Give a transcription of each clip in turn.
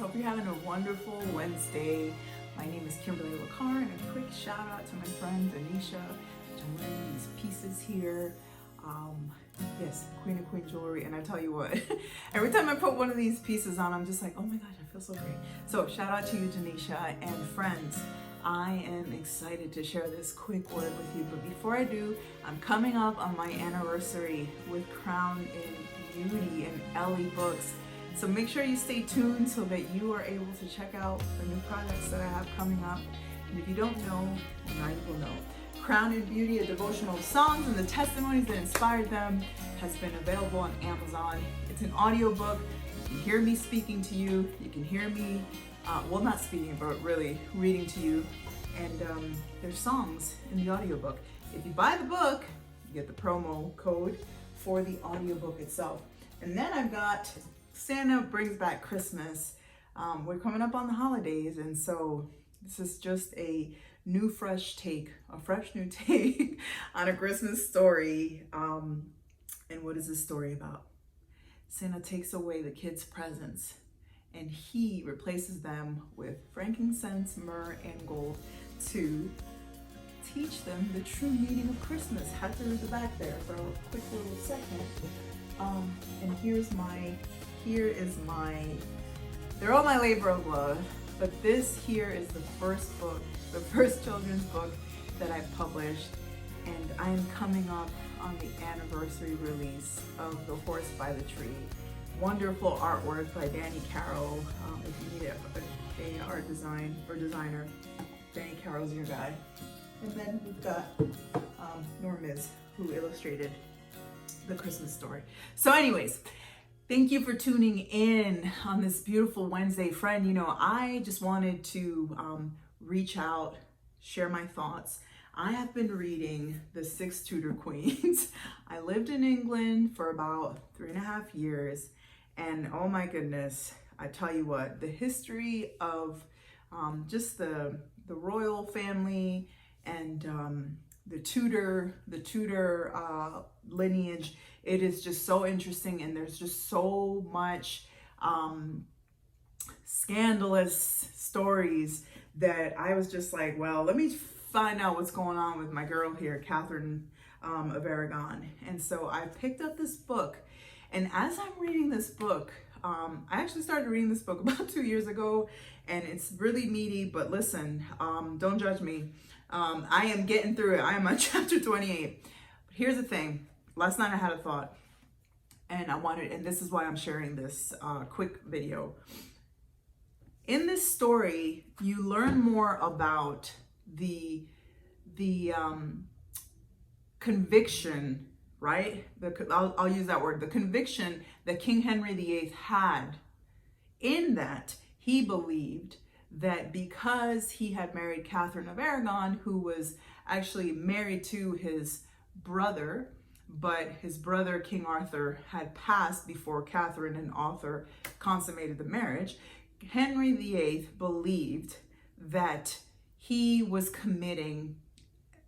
Hope you're having a wonderful Wednesday. My name is Kimberly Lecar, and a quick shout out to my friend Anisha. I'm wearing these pieces here. Yes, Queen of Queen jewelry. And I tell you what, every time I put one of these pieces on, I'm just like, oh my gosh, I feel so great. So shout out to you, Janisha, and friends. I am excited to share this quick word with you, but before I do, I'm coming up on my anniversary with Crown in Beauty and Ellie Books. So make sure you stay tuned so that you are able to check out the new products that I have coming up. And if you don't know, now you will know. Crown in Beauty, a devotional of songs and the testimonies that inspired them, has been available on Amazon. It's an audiobook. You can hear me speaking to you. You can hear me, well, not speaking, but really reading to you. And there's songs in the audiobook. If you buy the book, you get the promo code for the audiobook itself. And then I've got Santa Brings Back Christmas. We're coming up on the holidays, and so this is just a fresh new take on a Christmas story. And what is this story about? Santa takes away the kids' presents and he replaces them with frankincense, myrrh, and gold to teach them the true meaning of Christmas. Had to read the back there for a quick little second. And here is my, they're all my labor of love, but this here is the first book, the first children's book that I've published, and I am coming up on the anniversary release of The Horse by the Tree. Wonderful artwork by Danny Carroll. If you need a art designer, Danny Carroll's your guy. And then we've got Normiz, who illustrated the Christmas story. So anyways, thank you for tuning in on this beautiful Wednesday. Friend, you know, I just wanted to reach out, share my thoughts. I have been reading the Six Tudor Queens. I lived in England for about 3.5 years, and oh my goodness, I tell you what, the history of just the royal family and the Tudor lineage, it is just so interesting, and there's just so much scandalous stories that I was just like, well, let me find out what's going on with my girl here, Catherine of Aragon. And so I picked up this book, and as I'm reading this book, I actually started reading this book about 2 years ago, and it's really meaty, but listen, don't judge me. I am getting through it. I am on chapter 28. But here's the thing. Last night I had a thought, and this is why I'm sharing this quick video. In this story, you learn more about the conviction, right? I'll use that word, the conviction that King Henry VIII had, in that he believed that because he had married Catherine of Aragon, who was actually married to his brother, but his brother, King Arthur, had passed before Catherine and Arthur consummated the marriage. Henry VIII believed that he was committing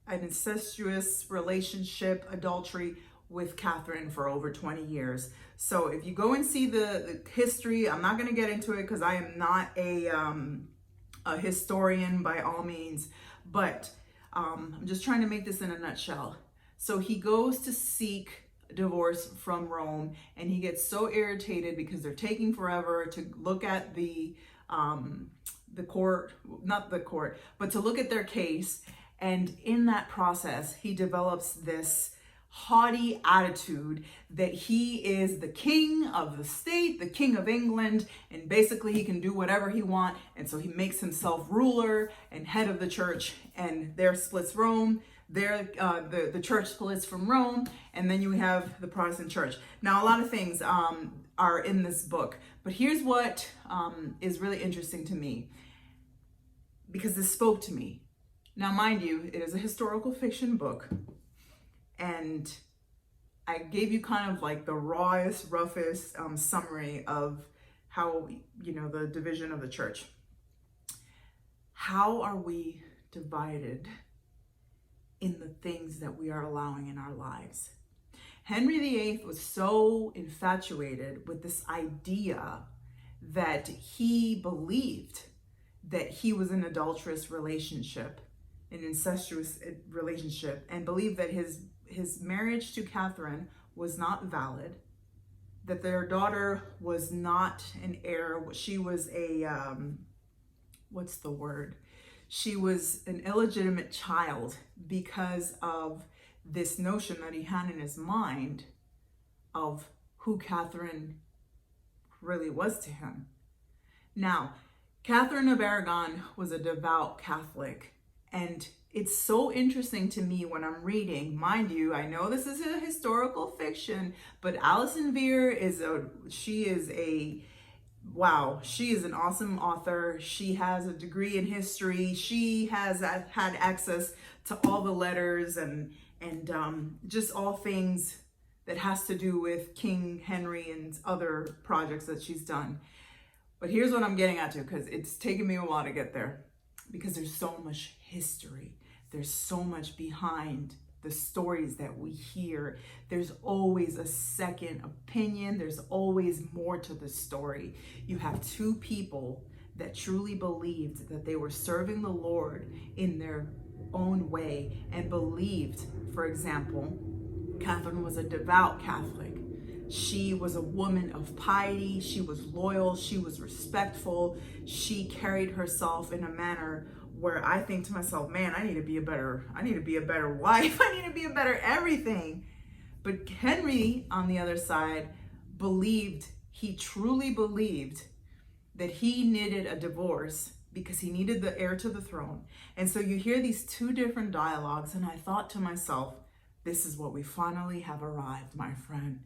an incestuous relationship, adultery, with Catherine for over 20 years. So if you go and see the history, I'm not going to get into it because I am not a historian by all means, but I'm just trying to make this in a nutshell. So he goes to seek divorce from Rome, and he gets so irritated because they're taking forever to look at the court, not the court, but to look at their case. And in that process, he develops this haughty attitude that he is the king of the state, the king of England, and basically he can do whatever he wants. And so he makes himself ruler and head of the church, and there splits Rome. There, the church splits from Rome, and then you have the Protestant church. Now, a lot of things are in this book, but here's what is really interesting to me, because this spoke to me. Now, mind you, it is a historical fiction book, and I gave you kind of like the rawest, roughest summary of how, you know, the division of the church. How are we divided in the things that we are allowing in our lives? Henry VIII was so infatuated with this idea that he believed that he was in an adulterous relationship, an incestuous relationship, and believed that his marriage to Catherine was not valid, that their daughter was not an heir. She was a, what's the word? She was an illegitimate child because of this notion that he had in his mind of who Catherine really was to him. Now, Catherine of Aragon was a devout Catholic, and it's so interesting to me when I'm reading, mind you, I know this is a historical fiction, but Alison Vere she is an awesome author. She has a degree in history. She has had access to all the letters and just all things that has to do with King Henry and other projects that she's done. But here's what I'm getting at to, because it's taken me a while to get there, because there's so much history. There's so much behind the stories that we hear. There's always a second opinion. There's always more to the story. You have two people that truly believed that they were serving the Lord in their own way, and believed, for example, Catherine was a devout Catholic. She was a woman of piety. She was loyal. She was respectful. She carried herself in a manner where I think to myself, man, I need to be a better wife. I need to be a better everything. But Henry, on the other side, he truly believed that he needed a divorce because he needed the heir to the throne. And so you hear these two different dialogues, and I thought to myself, this is what we finally have arrived, my friend.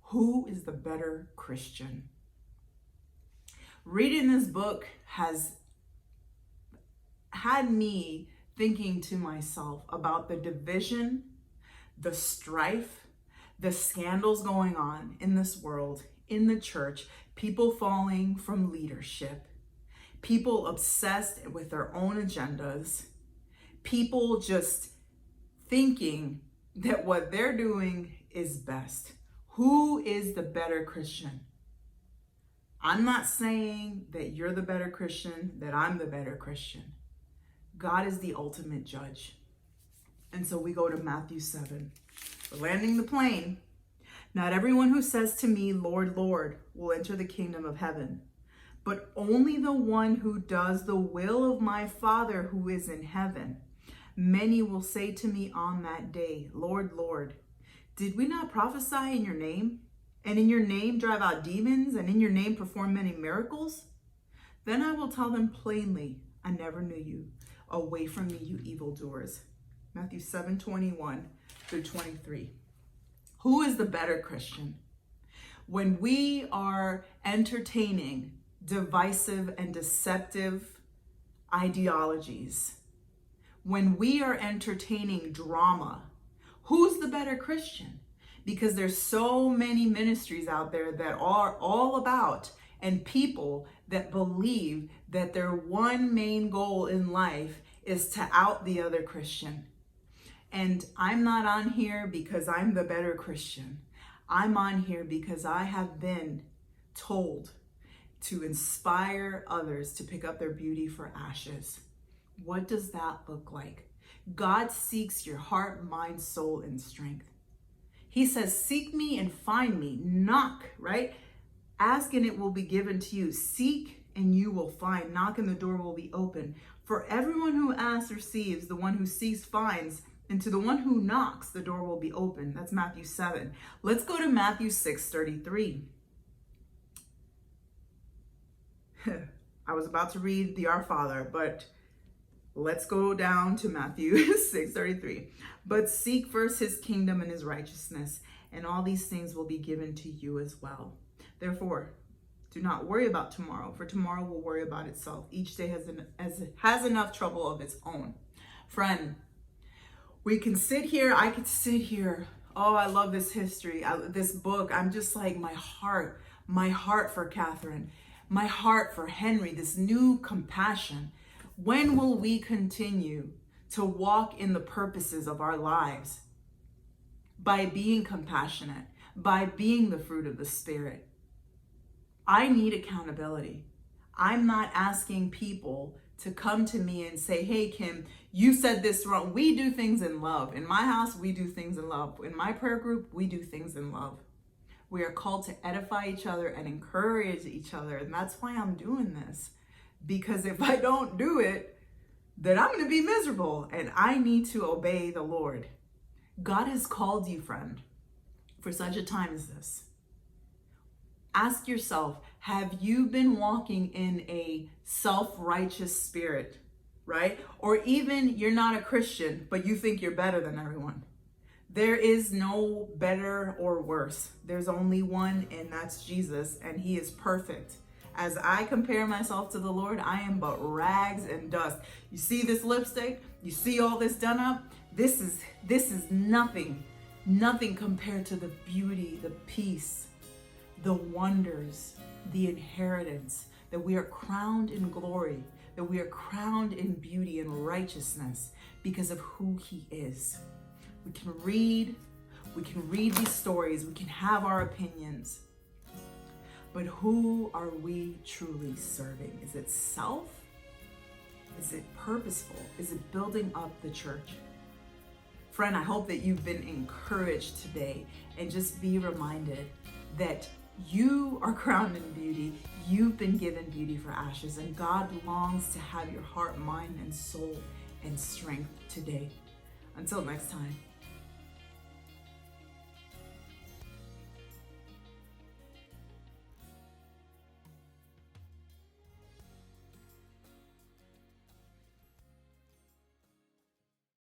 Who is the better Christian? Reading this book has had me thinking to myself about the division, the strife, the scandals going on in this world, in the church, people falling from leadership, people obsessed with their own agendas, people just thinking that what they're doing is best. Who is the better Christian? I'm not saying that you're the better Christian, that I'm the better Christian. God is the ultimate judge. And so we go to Matthew 7. We're landing the plane. Not everyone who says to me, Lord, Lord, will enter the kingdom of heaven, but only the one who does the will of my Father who is in heaven. Many will say to me on that day, Lord, Lord, did we not prophesy in your name? And in your name drive out demons, and in your name perform many miracles? Then I will tell them plainly, I never knew you. Away from me, you evildoers. Matthew 7:21 through 23. Who is the better Christian? When we are entertaining divisive and deceptive ideologies, when we are entertaining drama, who's the better Christian? Because there's so many ministries out there that are all about, and people that believe that their one main goal in life is to out the other Christian. And I'm not on here because I'm the better Christian. I'm on here because I have been told to inspire others to pick up their beauty for ashes. What does that look like? God seeks your heart, mind, soul, and strength. He says, seek me and find me. Knock, right? Ask and it will be given to you. Seek and you will find. Knock and the door will be open. For everyone who asks receives, the one who seeks finds, and to the one who knocks, the door will be open. That's Matthew 7. Let's go to Matthew 6:33. I was about to read the Our Father, but let's go down to Matthew 6:33. But seek first his kingdom and his righteousness, and all these things will be given to you as well. Therefore, do not worry about tomorrow, for tomorrow will worry about itself. Each day has enough trouble of its own. Friend, we can sit here, I could sit here. Oh, I love this history, this book. I'm just like, my heart for Catherine, my heart for Henry, this new compassion. When will we continue to walk in the purposes of our lives? By being compassionate, by being the fruit of the Spirit. I need accountability. I'm not asking people to come to me and say, hey, Kim, you said this wrong. We do things in love. In my house, we do things in love. In my prayer group, we do things in love. We are called to edify each other and encourage each other. And that's why I'm doing this. Because if I don't do it, then I'm going to be miserable. And I need to obey the Lord. God has called you, friend, for such a time as this. Ask yourself, have you been walking in a self-righteous spirit, right? Or even you're not a Christian, but you think you're better than everyone. There is no better or worse. There's only one, and that's Jesus, and he is perfect. As I compare myself to the Lord, I am but rags and dust. You see this lipstick? You see all this done up? This is nothing compared to the beauty, the peace, the wonders, the inheritance, that we are crowned in glory, that we are crowned in beauty and righteousness because of who he is. We can read these stories, we can have our opinions, but who are we truly serving? Is it self? Is it purposeful? Is it building up the church? Friend, I hope that you've been encouraged today, and just be reminded that you are crowned in beauty. You've been given beauty for ashes, and God longs to have your heart, mind, and soul and strength today. Until next time.